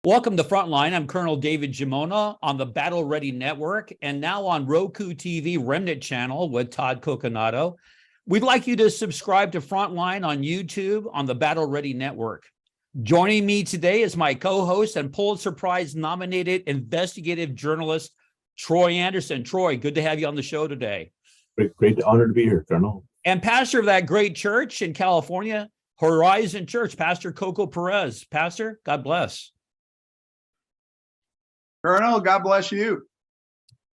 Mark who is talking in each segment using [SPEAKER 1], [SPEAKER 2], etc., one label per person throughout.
[SPEAKER 1] Welcome to Frontline. I'm Colonel David Giammona on the Battle Ready Network and now on Roku TV Remnant Channel with Todd Coconato. We'd like you to subscribe to Frontline on YouTube on the Battle Ready Network. Joining me today is my co-host and Pulitzer Prize nominated investigative journalist, Troy Anderson. Troy, good to have you on the show today.
[SPEAKER 2] Great honor to be here, Colonel.
[SPEAKER 1] And pastor of that great church in California, Horizon Church, Pastor Coco Perez. Pastor, God bless.
[SPEAKER 3] Colonel, God bless you.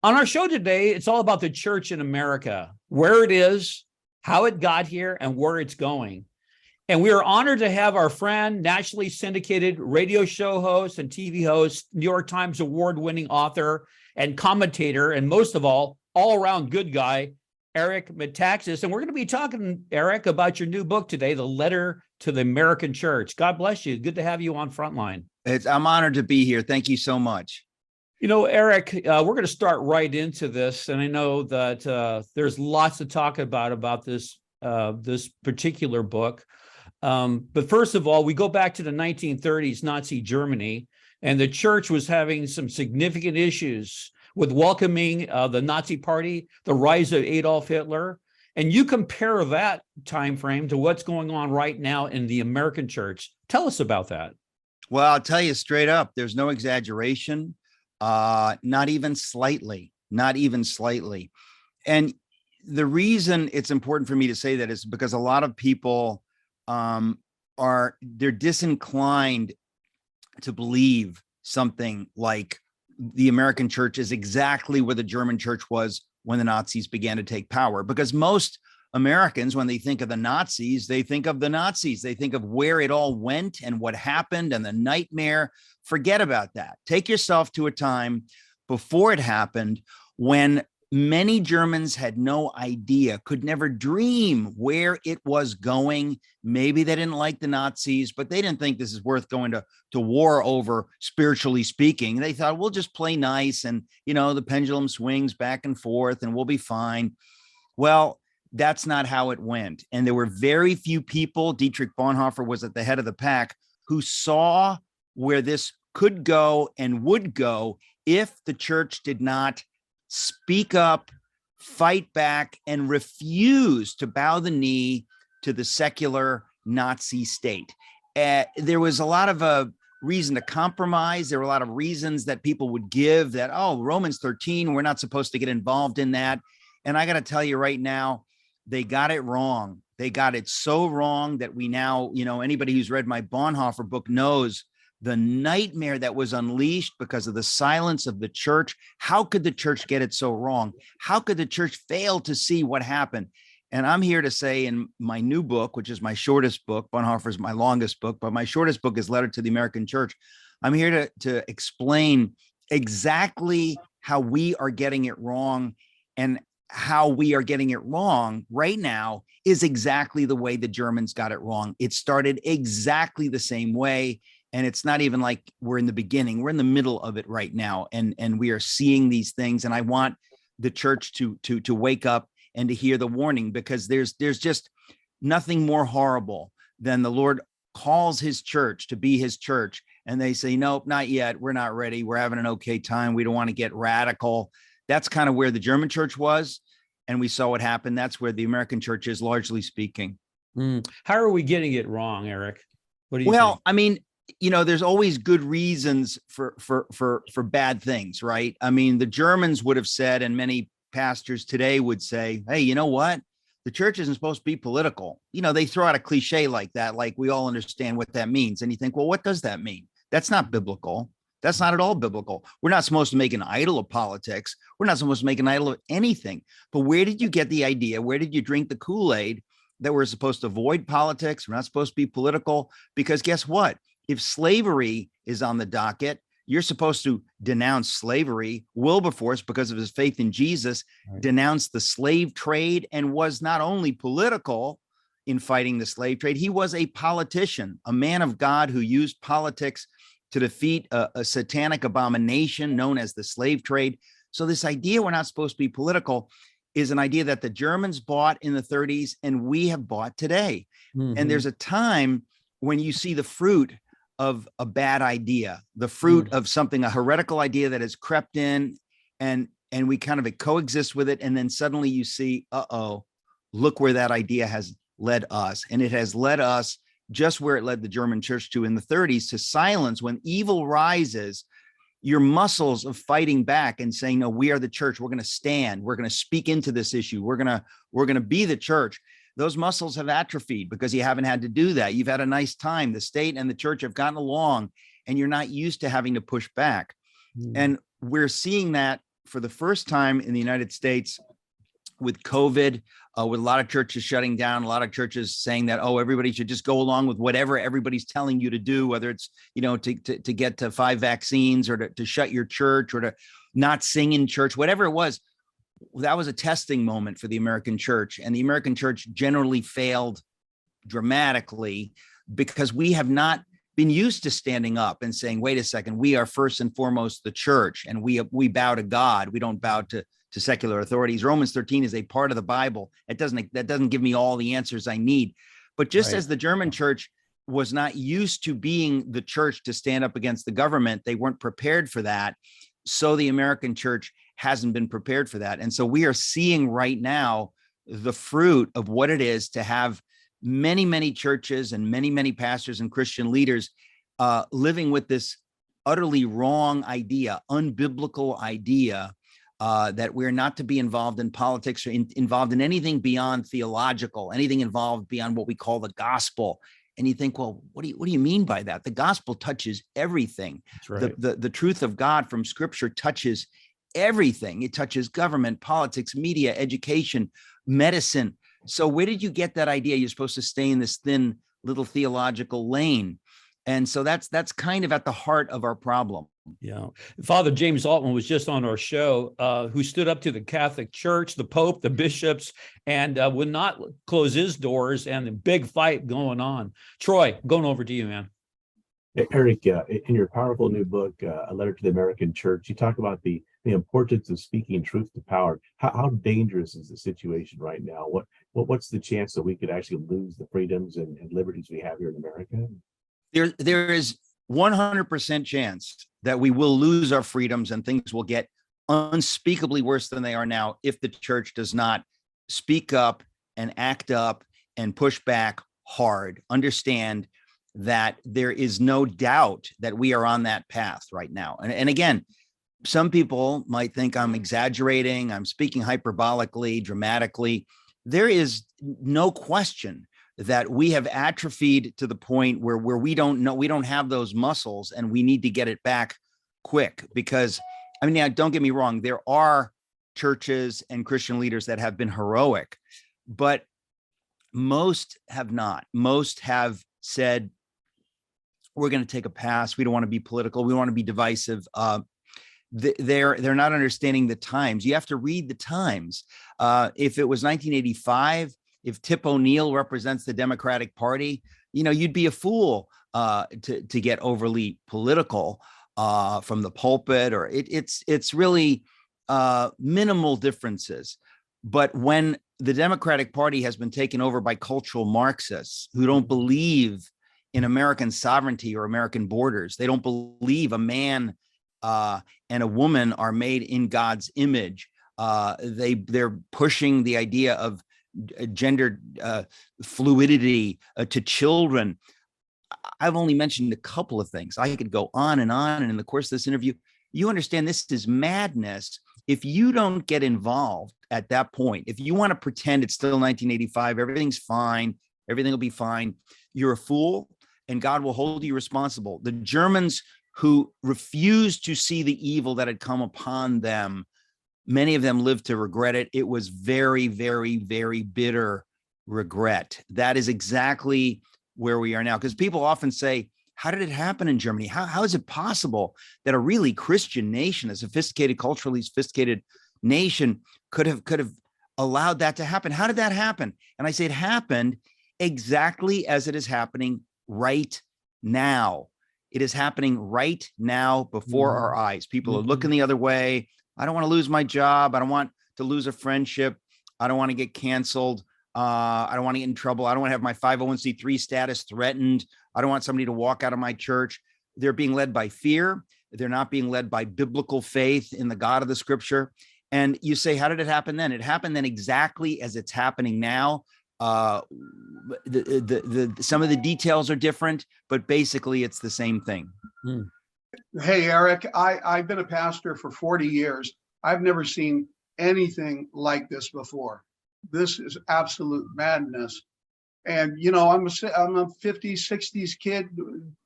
[SPEAKER 1] On our show today, it's all about the church in America, where it is, how it got here, and where it's going. And we are honored to have our friend, nationally syndicated radio show host and TV host, New York Times award-winning author and commentator, and most of all-around good guy, Eric Metaxas. And we're going to be talking, Eric, about your new book today, The Letter to the American Church. God bless you. Good to have you on Frontline.
[SPEAKER 4] I'm honored to be here. Thank you so much.
[SPEAKER 1] You know, Eric, we're going to start right into this, and I know that there's lots to talk about this particular book. But first of all, we go back to the 1930s, Nazi Germany, and the church was having some significant issues with welcoming the Nazi Party, the rise of Adolf Hitler, and you compare that time frame to what's going on right now in the American church. Tell us about that.
[SPEAKER 4] Well, I'll tell you straight up, there's no exaggeration. Not even slightly. And the reason it's important for me to say that is because a lot of people they're disinclined to believe something like the American church is exactly where the German church was when the Nazis began to take power. Because most Americans, when they think of the Nazis, they think of the Nazis. They think of where it all went and what happened and the nightmare. Forget about that. Take yourself to a time before it happened when many Germans had no idea, could never dream where it was going. Maybe they didn't like the Nazis, but they didn't think this is worth going to war over, spiritually speaking. They thought, we'll just play nice and, the pendulum swings back and forth and we'll be fine. Well, that's not how it went. And there were very few people, Dietrich Bonhoeffer was at the head of the pack, who saw where this could go and would go if the church did not speak up, fight back, and refuse to bow the knee to the secular Nazi state. There was a lot of reason to compromise. There were a lot of reasons that people would give that, Romans 13, we're not supposed to get involved in that. And I got to tell you right now, they got it wrong. They got it so wrong that we now, anybody who's read my Bonhoeffer book knows the nightmare that was unleashed because of the silence of the church. How could the church get it so wrong? How could the church fail to see what happened? And I'm here to say in my new book, which is my shortest book, Bonhoeffer's my longest book, but my shortest book is Letter to the American Church. I'm here to explain exactly how we are getting it wrong, and how we are getting it wrong right now is exactly the way the Germans got it wrong. It started exactly the same way. And it's not even like we're in the beginning. We're in the middle of it right now. And we are seeing these things. And I want the church to wake up and to hear the warning, because there's just nothing more horrible than the Lord calls his church to be his church. And they say, nope, not yet. We're not ready. We're having an okay time. We don't want to get radical. That's kind of where the German church was. And we saw what happened. That's where the American church is, largely speaking.
[SPEAKER 1] How are we getting it wrong, Eric? What do you think?
[SPEAKER 4] Well, I mean, there's always good reasons for bad things, right? I mean, the Germans would have said, and many pastors today would say, hey, you know what? The church isn't supposed to be political. They throw out a cliche like that, like we all understand what that means. And you think, well, what does that mean? That's not biblical. That's not at all biblical. We're not supposed to make an idol of politics. We're not supposed to make an idol of anything. But where did you get the idea? Where did you drink the Kool-Aid that we're supposed to avoid politics? We're not supposed to be political, because guess what? If slavery is on the docket, you're supposed to denounce slavery. Wilberforce, because of his faith in Jesus, denounced the slave trade and was not only political in fighting the slave trade, he was a politician, a man of God who used politics to defeat a satanic abomination known as the slave trade. So this idea we're not supposed to be political is an idea that the Germans bought in the 30s and we have bought today. And there's a time when you see the fruit of a bad idea, the fruit of something, a heretical idea that has crept in, and we kind of coexist with it. And then suddenly you see, look where that idea has led us. And it has led us just where it led the German church to in the 30s, to silence. When evil rises, your muscles of fighting back and saying, no, we are the church. We're going to stand. We're going to speak into this issue. We're going to be the church. Those muscles have atrophied because you haven't had to do that. You've had a nice time. The state and the church have gotten along, and you're not used to having to push back. And we're seeing that for the first time in the United States with COVID, with a lot of churches shutting down, a lot of churches saying that, everybody should just go along with whatever everybody's telling you to do, whether it's, to get to 5 vaccines, or to shut your church, or to not sing in church, whatever it was. That was a testing moment for the American church. And the American church generally failed dramatically because we have not been used to standing up and saying, wait a second, we are first and foremost the church, and we bow to God. We don't bow to secular authorities. Romans 13 is a part of the Bible. That doesn't give me all the answers I need. But just as the German church was not used to being the church to stand up against the government, they weren't prepared for that. So the American church hasn't been prepared for that. And so we are seeing right now the fruit of what it is to have many, many churches and many, many pastors and Christian leaders living with this utterly wrong idea, unbiblical idea, that we're not to be involved in politics or involved in anything beyond theological, anything involved beyond what we call the gospel. And you think, well, what do you mean by that? The gospel touches everything. That's right. The truth of God from Scripture touches everything. It touches government, politics, media, education, medicine. So where did you get that idea you're supposed to stay in this thin little theological lane? And so that's kind of at the heart of our problem.
[SPEAKER 1] Yeah. Father James Altman was just on our show, who stood up to the Catholic Church, the Pope, the bishops, and would not close his doors, and the big fight going on. Troy, going over to you, man.
[SPEAKER 2] Eric, in your powerful new book, A Letter to the American Church, you talk about the importance of speaking truth to power. How dangerous is the situation right now? What's the chance that we could actually lose the freedoms and liberties we have here in America?
[SPEAKER 4] There is 100% chance that we will lose our freedoms and things will get unspeakably worse than they are now if the church does not speak up and act up and push back hard. Understand that there is no doubt that we are on that path right now. And again, some people might think I'm exaggerating, I'm speaking hyperbolically, dramatically. There is no question that we have atrophied to the point where we don't have those muscles, and we need to get it back quick. Because, I mean, now, don't get me wrong, there are churches and Christian leaders that have been heroic, but most have not. Most have said, we're going to take a pass. We don't want to be political. We want to be divisive. They're not understanding the times. You have to read the times. If it was 1985, if Tip O'Neill represents the Democratic Party, you'd be a fool to get overly political from the pulpit, or it's really minimal differences. But when the Democratic Party has been taken over by cultural Marxists who don't believe in American sovereignty or American borders, they don't believe a man and a woman are made in God's image. They're pushing the idea of gender fluidity to children. I've only mentioned a couple of things. I could go on, and in the course of this interview, you understand this is madness. If you don't get involved at that point, if you want to pretend it's still 1985, everything's fine, everything will be fine, you're a fool, and God will hold you responsible. The Germans who refused to see the evil that had come upon them, many of them lived to regret it. It was very, very, very bitter regret. That is exactly where we are now. Because people often say, how did it happen in Germany? How is it possible that a really Christian nation, a sophisticated, culturally sophisticated nation could have allowed that to happen? How did that happen? And I say it happened exactly as it is happening right now. It is happening right now before our eyes. People are looking the other way. I don't want to lose my job. I don't want to lose a friendship. I don't want to get canceled. I don't want to get in trouble. I don't want to have my 501c3 status threatened. I don't want somebody to walk out of my church. They're being led by fear. They're not being led by biblical faith in the God of the scripture. And you say, how did it happen then? It happened then exactly as it's happening now. Some of the details are different, but basically it's the same thing.
[SPEAKER 3] Hey, Eric, I've been a pastor for 40 years. I've never seen anything like this before. This is absolute madness. And, you know, I'm a 50s, 60s kid,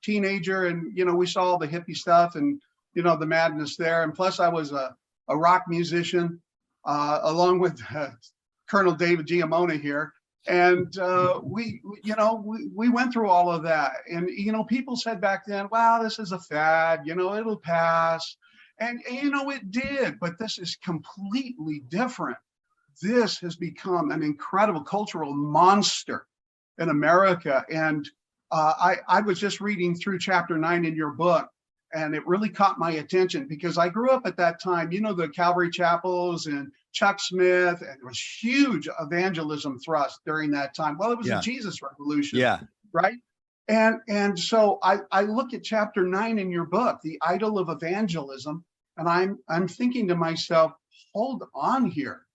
[SPEAKER 3] teenager, and, you know, we saw all the hippie stuff and, you know, the madness there. And plus I was a rock musician, along with Colonel David Giammona here. And we went through all of that. And, you know, people said back then, wow, this is a fad, you know, it'll pass. And, you know, it did, but this is completely different. This has become an incredible cultural monster in America. And I was just reading through chapter 9 in your book, and it really caught my attention because I grew up at that time, you know, the Calvary chapels and Chuck Smith, and there was huge evangelism thrust during that time. Well, it was the Jesus revolution, right? And so I look at chapter 9 in your book, the idol of evangelism, and I'm thinking to myself, hold on here.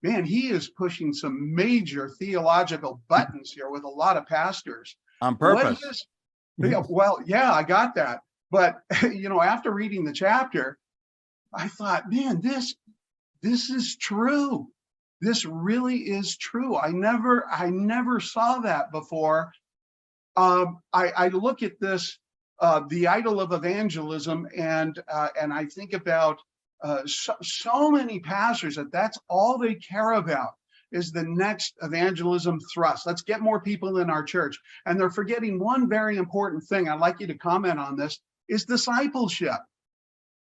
[SPEAKER 3] Man, he is pushing some major theological buttons here with a lot of pastors.
[SPEAKER 4] On purpose.
[SPEAKER 3] Well, yeah, I got that. But, you know, after reading the chapter, I thought, man, this is true. This really is true. I never saw that before. I look at this, the idol of evangelism, and I think about so many pastors that's all they care about is the next evangelism thrust. Let's get more people in our church. And they're forgetting one very important thing. I'd like you to comment on this, is discipleship.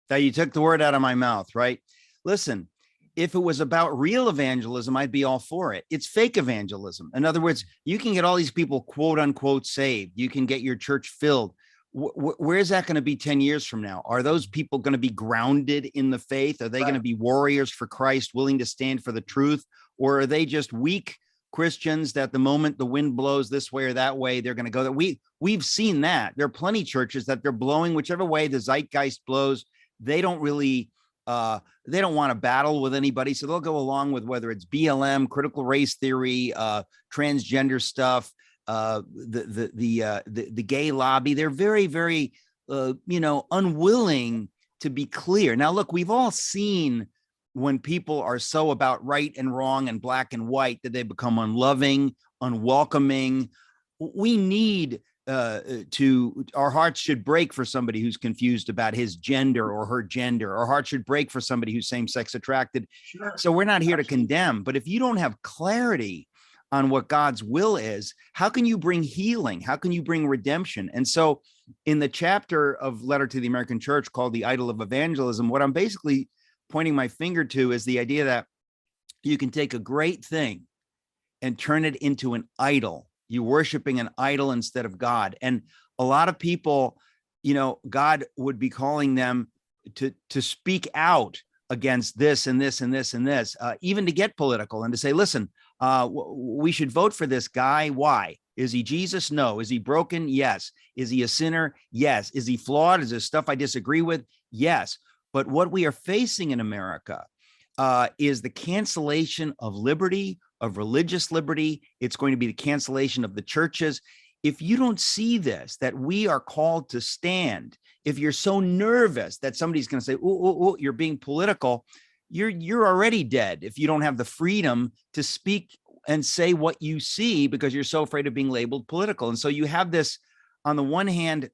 [SPEAKER 4] That you took the word out of my mouth, right? Listen, if it was about real evangelism, I'd be all for it. It's fake evangelism. In other words, you can get all these people, quote unquote, saved. You can get your church filled. Where is that going to be 10 years from now? Are those people going to be grounded in the faith? Are they going to be warriors for Christ, willing to stand for the truth? Or are they just weak Christians that the moment the wind blows this way or that way, they're going to go there? We've seen that. There are plenty of churches that they're blowing whichever way the zeitgeist blows. They don't really, they don't want to battle with anybody. So they'll go along with whether it's BLM, critical race theory, transgender stuff, the gay lobby. They're very, very, unwilling to be clear. Now, look, we've all seen when people are so about right and wrong and black and white that they become unloving, unwelcoming. We need our hearts should break for somebody who's confused about his gender or her gender. Our hearts should break for somebody who's same-sex attracted. Sure. So we're not here to condemn, but if you don't have clarity on what God's will is, how can you bring healing? How can you bring redemption? And so in the chapter of Letter to the American Church called The Idol of Evangelism, what I'm basically pointing my finger to is the idea that you can take a great thing and turn it into an idol. You're worshiping an idol instead of God. And a lot of people, God would be calling them to speak out against this and this and this and this, even to get political and to say, listen, we should vote for this guy. Why? Is he Jesus? No. Is he broken? Yes. Is he a sinner? Yes. Is he flawed? Is there stuff I disagree with? Yes. But what we are facing in America is the cancellation of liberty, of religious liberty. It's going to be the cancellation of the churches. If you don't see this, that we are called to stand, if you're so nervous that somebody's going to say, oh, you're being political, you're already dead if you don't have the freedom to speak and say what you see because you're so afraid of being labeled political. And so you have this, on the one hand,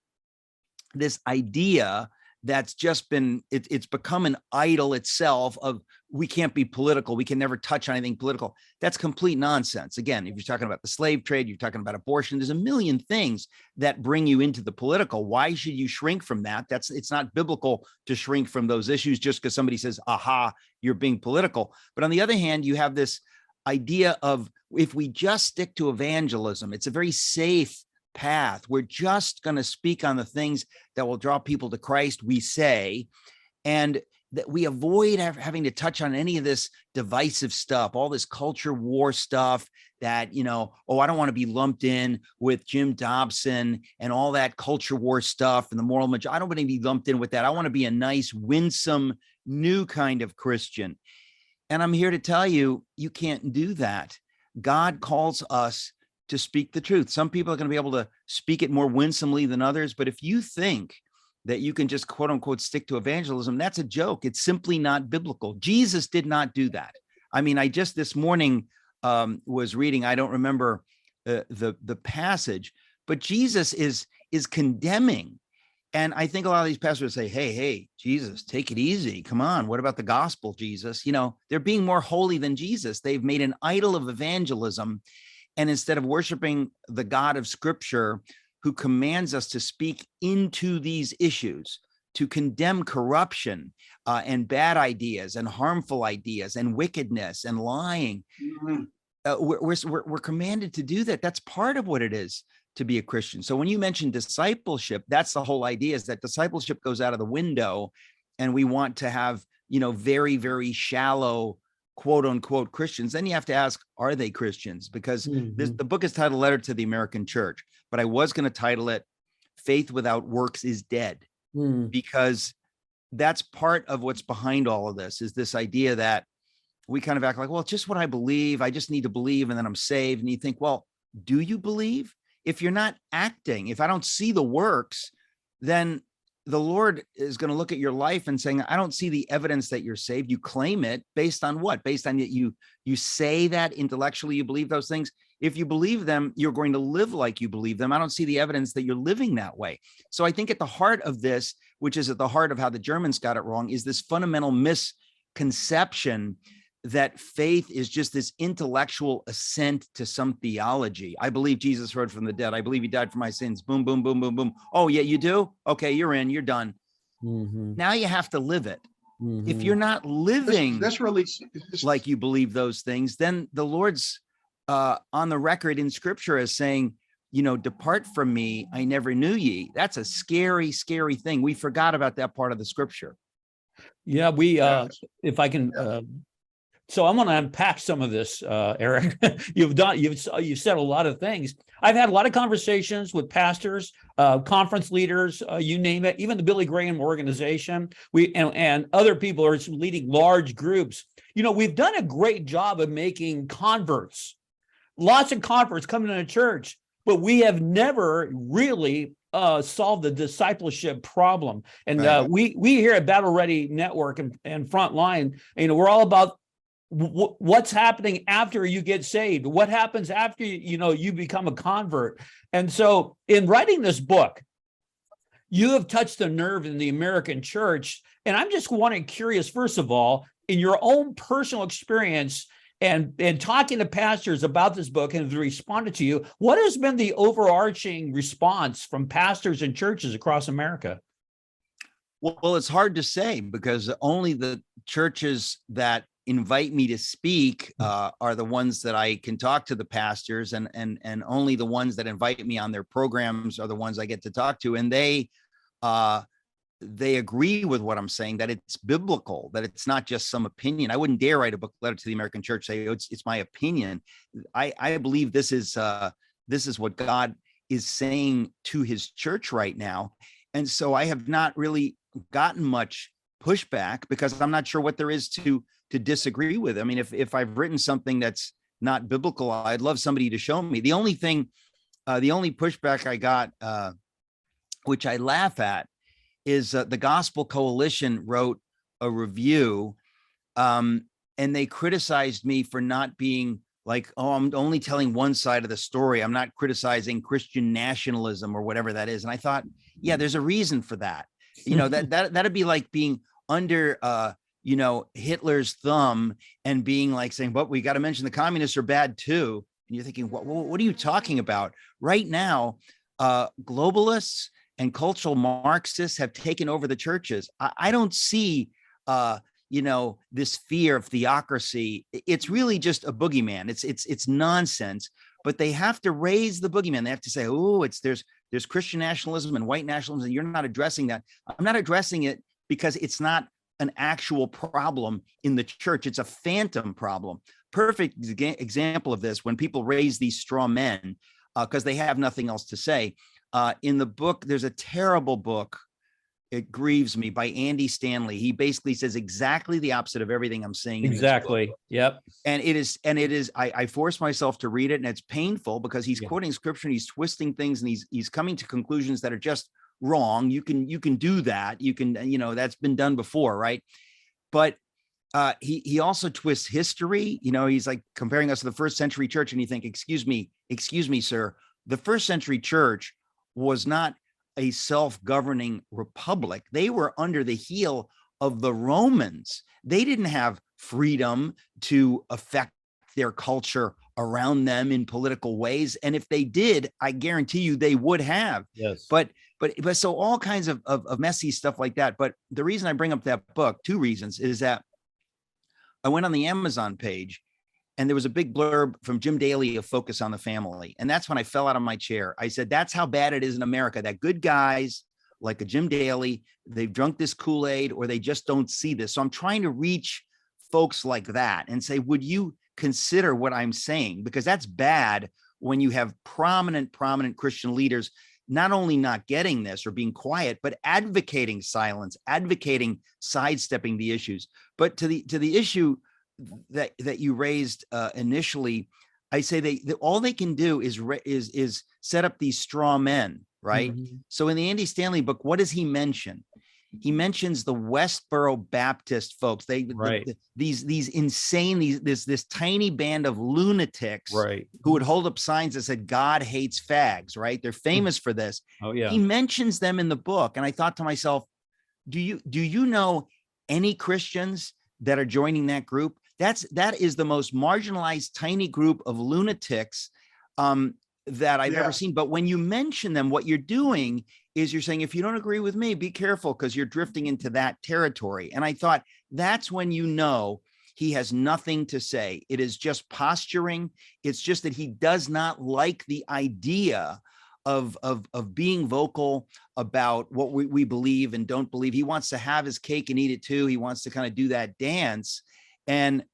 [SPEAKER 4] this idea that's just been, it's become an idol itself of we can't be political. We can never touch anything political. That's complete nonsense. Again, if you're talking about the slave trade, you're talking about abortion, there's a million things that bring you into the political. Why should you shrink from that? It's not biblical to shrink from those issues just because somebody says, aha, you're being political. But on the other hand, you have this idea of if we just stick to evangelism, it's a very safe path. We're just going to speak on the things that will draw people to Christ, we say. And that we avoid having to touch on any of this divisive stuff, all this culture war stuff that, oh, I don't want to be lumped in with Jim Dobson and all that culture war stuff and the moral majority. I don't want to be lumped in with that. I want to be a nice, winsome, new kind of Christian. And I'm here to tell you, you can't do that. God calls us to speak the truth. Some people are going to be able to speak it more winsomely than others. But if you think that you can just quote unquote stick to evangelism, that's a joke. It's simply not biblical. Jesus did not do that. I mean, I just this morning was reading, I don't remember the passage, but Jesus is condemning. And I think a lot of these pastors say, hey, Jesus, take it easy. Come on. What about the gospel, Jesus? They're being more holy than Jesus. They've made an idol of evangelism. And instead of worshiping the God of Scripture, who commands us to speak into these issues, to condemn corruption and bad ideas and harmful ideas and wickedness and lying, we're commanded to do that. That's part of what it is to be a Christian. So when you mention discipleship, that's the whole idea, is that discipleship goes out of the window, and we want to have, very, very shallow, quote unquote Christians. Then you have to ask, are they Christians? Because the book is titled Letter to the American Church, but I was going to title it Faith Without Works is Dead, because that's part of what's behind all of this, is this idea that we kind of act like, well, it's just what I believe. I just need to believe and then I'm saved. And you think, well, do you believe? If you're not acting, if I don't see the works, then the Lord is going to look at your life and saying, I don't see the evidence that you're saved. You claim it based on what? Based on that you say that intellectually you believe those things. If you believe them, you're going to live like you believe them. I don't see the evidence that you're living that way. So I think at the heart of this, which is at the heart of how the Germans got it wrong, is this fundamental misconception that faith is just this intellectual assent to some theology. I believe Jesus rose from the dead. I believe he died for my sins. Boom, boom, boom, boom, boom. Oh, yeah, you do? Okay, you're in, you're done. Now you have to live it. If you're not living like you believe those things, then the Lord's on the record in Scripture as saying, depart from me, I never knew ye. That's a scary, scary thing. We forgot about that part of the Scripture.
[SPEAKER 1] Yeah, if I can... So I'm going to unpack some of this, Eric. You've said a lot of things. I've had a lot of conversations with pastors, conference leaders, you name it, even the Billy Graham organization. And other people are leading large groups. We've done a great job of making converts, lots of converts coming to church, but we have never really solved the discipleship problem. And right. We here at Battle Ready Network and FrontLine, we're all about what's happening after you get saved. What happens after you become a convert? And so in writing this book, you have touched a nerve in the American church. And I'm just curious, first of all, in your own personal experience and talking to pastors about this book and they responded to you, what has been the overarching response from pastors and churches across America?
[SPEAKER 4] Well, it's hard to say, because only the churches that invite me to speak are the ones that I can talk to the pastors, and only the ones that invite me on their programs are the ones I get to talk to. And they agree with what I'm saying, that it's biblical, that it's not just some opinion. I wouldn't dare write a book, Letter to the American Church, say, oh, it's my opinion. I believe this is what God is saying to his church right now. And so I have not really gotten much pushback, because I'm not sure what there is to disagree with. I mean, if I've written something that's not biblical, I'd love somebody to show me. The only pushback I got, which I laugh at, is the Gospel Coalition wrote a review, and they criticized me for not being like, oh, I'm only telling one side of the story. I'm not criticizing Christian nationalism or whatever that is. And I thought, yeah, there's a reason for that. That'd be like being under Hitler's thumb and being like saying, but we got to mention the communists are bad too. And you're thinking, what are you talking about? Right now, globalists and cultural Marxists have taken over the churches. I don't see, this fear of theocracy. It's really just a boogeyman. It's nonsense, but they have to raise the boogeyman. They have to say, oh, there's Christian nationalism and white nationalism, and you're not addressing that. I'm not addressing it because it's not an actual problem in the church. It's a phantom problem. Perfect example of this, when people raise these straw men because they have nothing else to say. In the book, there's a terrible book, It Grieves Me, by Andy Stanley. He basically says exactly the opposite of everything I'm saying in this
[SPEAKER 1] Exactly.
[SPEAKER 4] book.
[SPEAKER 1] Yep.
[SPEAKER 4] And it is, I force myself to read it, and it's painful because he's quoting scripture and he's twisting things, and he's coming to conclusions that are just wrong. You can do that. You can, that's been done before, right? But he also twists history. He's like comparing us to the first century church, and you think, excuse me, sir, the first century church was not a self-governing republic. They were under the heel of the Romans. They didn't have freedom to affect their culture around them in political ways. And if they did, I guarantee you they would have.
[SPEAKER 1] Yes.
[SPEAKER 4] But so all kinds of messy stuff like that. But the reason I bring up that book, two reasons, is that I went on the Amazon page and there was a big blurb from Jim Daly of Focus on the Family. And that's when I fell out of my chair. I said, that's how bad it is in America, that good guys like a Jim Daly, they've drunk this Kool-Aid, or they just don't see this. So I'm trying to reach folks like that and say, would you consider what I'm saying? Because that's bad when you have prominent Christian leaders not only not getting this or being quiet, but advocating silence, advocating sidestepping the issues. But to the issue that you raised initially, I say that all they can do is set up these straw men, right? Mm-hmm. So in the Andy Stanley book, what does he mention? He mentions the Westboro Baptist folks. These insane, this tiny band of lunatics, right, who would hold up signs that said God hates fags, right? They're famous for this.
[SPEAKER 1] Oh yeah.
[SPEAKER 4] He mentions them in the book, and I thought to myself, do you know any Christians that are joining that group? That is the most marginalized tiny group of lunatics that I've ever seen. But when you mention them, what you're doing is you're saying, if you don't agree with me, be careful, because you're drifting into that territory. And I thought that's when he has nothing to say. It is just posturing. It's just that he does not like the idea of being vocal about what we believe and don't believe. He wants to have his cake and eat it too. He wants to kind of do that dance. And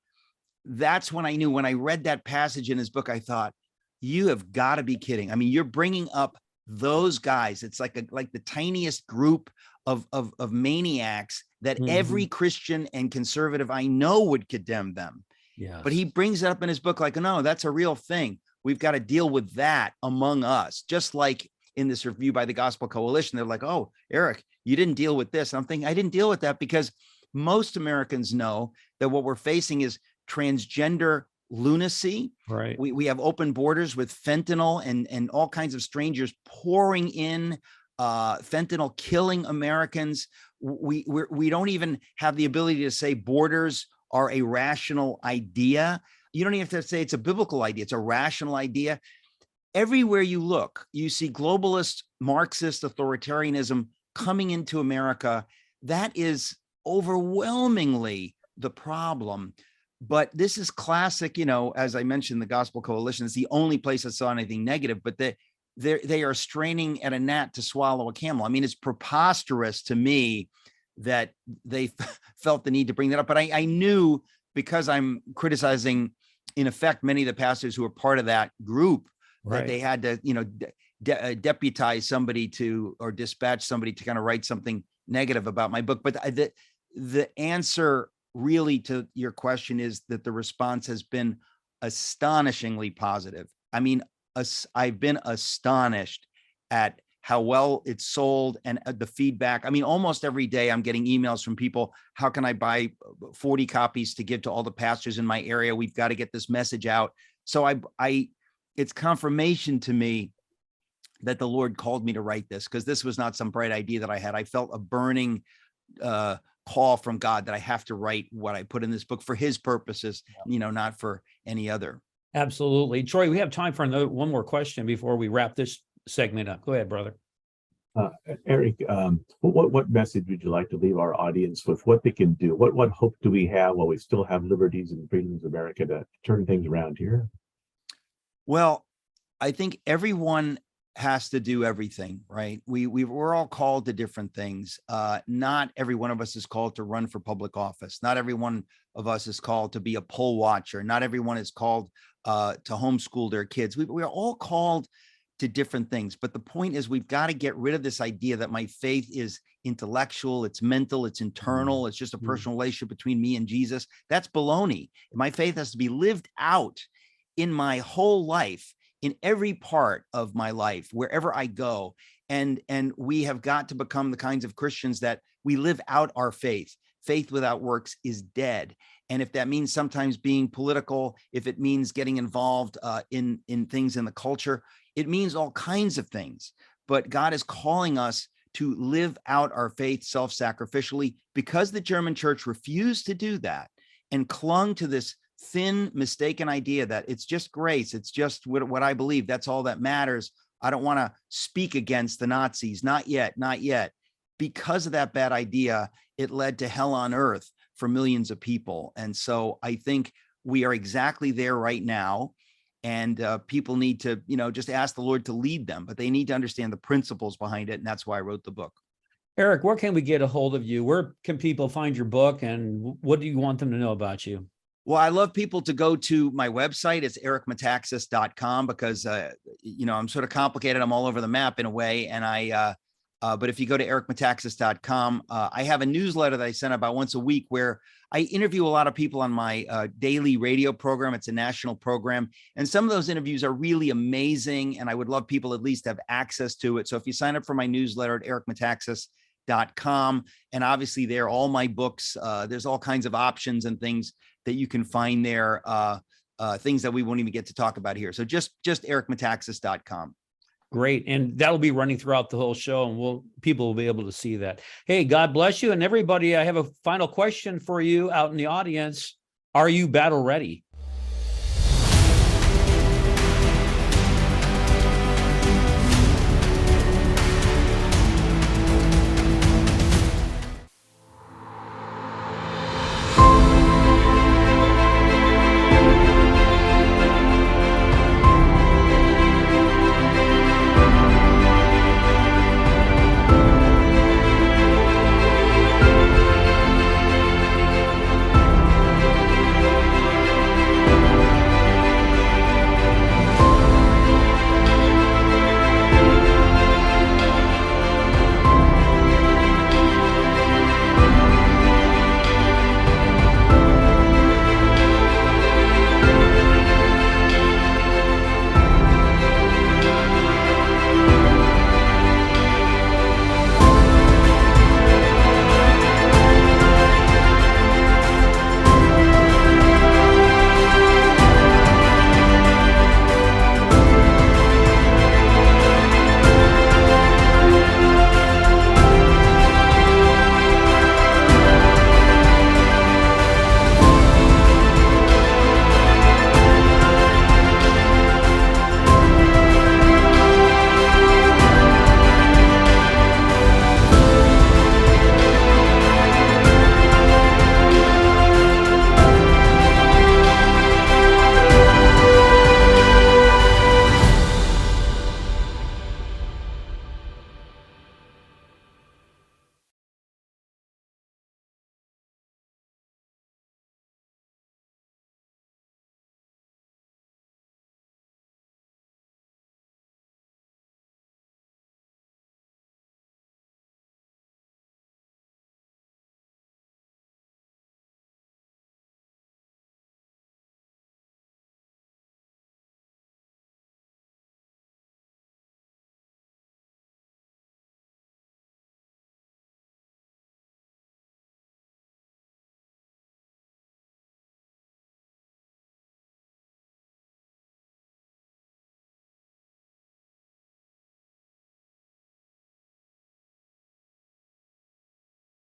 [SPEAKER 4] that's when I knew, when I read that passage in his book, I thought, you have got to be kidding. I mean, you're bringing up those guys. It's like the tiniest group of maniacs that every Christian and conservative I know would condemn them. Yeah. But he brings it up in his book like, no, that's a real thing. We've got to deal with that among us. Just like in this review by the Gospel Coalition, they're like, oh, Eric, you didn't deal with this. And I'm thinking, I didn't deal with that because most Americans know that what we're facing is transgender lunacy. Right. We have open borders with fentanyl and all kinds of strangers pouring in, fentanyl killing Americans. We don't even have the ability to say borders are a rational idea. You don't even have to say it's a biblical idea. It's a rational idea. Everywhere you look, you see globalist, Marxist authoritarianism coming into America. That is overwhelmingly the problem. But this is classic, as I mentioned, the Gospel Coalition is the only place I saw anything negative, but they are straining at a gnat to swallow a camel. I mean, it's preposterous to me that they felt the need to bring that up. But I knew, because I'm criticizing, in effect, many of the pastors who are part of that group, that they had to, deputize somebody or dispatch somebody to kind of write something negative about my book. But the answer really to your question is that the response has been astonishingly positive. I mean, I've been astonished at how well it's sold and the feedback. I mean, almost every day I'm getting emails from people. How can I buy 40 copies to give to all the pastors in my area? We've got to get this message out. So it's confirmation to me that the Lord called me to write this, because this was not some bright idea that I had. I felt a burning call from God that I have to write what I put in this book for his purposes, not for any other.
[SPEAKER 1] Absolutely. Troy, we have time for one more question before we wrap this segment up. Go ahead, brother.
[SPEAKER 2] Eric, what message would you like to leave our audience with, what they can do? What hope do we have while we still have liberties and freedoms in America to turn things around here?
[SPEAKER 4] Well, I think everyone has to do everything, right? We're all called to different things. Not every one of us is called to run for public office. Not every one of us is called to be a poll watcher. Not everyone is called to homeschool their kids. We are all called to different things. But the point is, we've got to get rid of this idea that my faith is intellectual, it's mental, it's internal, it's just a personal relationship between me and Jesus. That's baloney. My faith has to be lived out in my whole life, in every part of my life, wherever I go. And we have got to become the kinds of Christians that we live out our faith. Faith without works is dead. And if that means sometimes being political, if it means getting involved in things in the culture, it means all kinds of things. But God is calling us to live out our faith self-sacrificially, because the German church refused to do that and clung to this thin, mistaken idea that it's just grace. It's just what I believe. That's all that matters. I don't want to speak against the Nazis. Not yet, not yet. Because of that bad idea, it led to hell on earth for millions of people. And so I think we are exactly there right now. And people need to, just ask the Lord to lead them, but they need to understand the principles behind it. And that's why I wrote the book.
[SPEAKER 1] Eric, where can we get a hold of you? Where can people find your book, and what do you want them to know about you?
[SPEAKER 4] Well, I love people to go to my website. It's ericmetaxas.com, because, I'm sort of complicated. I'm all over the map in a way. And but if you go to ericmetaxas.com, I have a newsletter that I send about once a week where I interview a lot of people on my daily radio program. It's a national program. And some of those interviews are really amazing. And I would love people at least to have access to it. So if you sign up for my newsletter at ericmetaxas.com, and obviously there, all my books, there's all kinds of options and things that you can find there, things that we won't even get to talk about here. So just ericmetaxas.com.
[SPEAKER 1] Great. And that'll be running throughout the whole show, and people will be able to see that. Hey, God bless you. And everybody, I have a final question for you out in the audience. Are you battle ready?